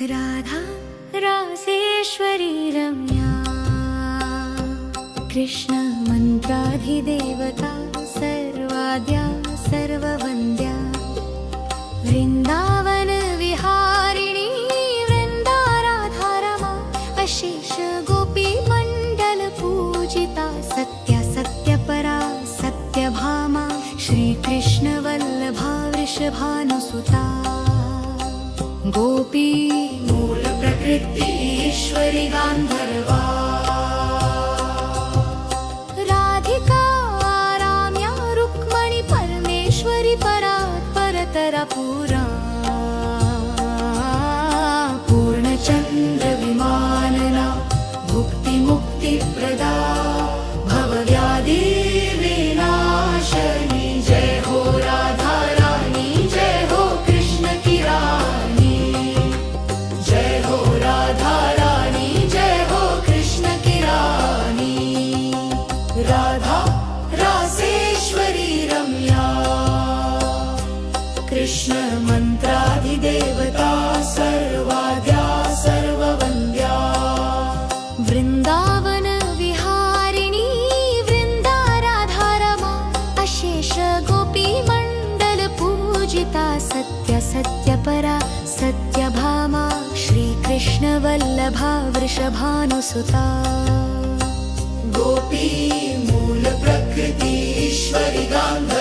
राधा रासेश्वरी रम्या, कृष्ण मंत्राधिदेवता, सर्वाद्या सर्ववन्द्या, वृंदावन विहारिणी, वृंदा राधा रमा, अशेष गोपी मंडल पूजिता, सत्या सत्यपरा सत्यभामा, श्री कृष्ण वल्लभा वृषभानुसुता, गोपी मूल प्रकृति ईश्वरी गांधर्वा, राधिका राम्या रुक्मणी परमेश्वरी परात् परतरा पुरा, पूर्णचंद्र विमानना, भुक्ति मुक्ति प्रदा, भवव्याधि विनाशनी, जय हो राधा रानी, जय हो कृष्ण की रानी, जय हो राधा रानी, जय हो कृष्ण की रानी, राधा रासेश्वरी रम्या, कृष्ण मंत्राधिदेवता, सर्वाद्या सर्ववन्द्या, वृंदावन विहारिणी, वृंदा राधा रमा, अशेष गोपी मंडल पूजिता, सत्य सत्यपरा सत्यभामा, श्री कृष्ण वल्लभा वृषभानुसुता, गोपी मूल प्रकृति ईश्वरी गांधर्वा,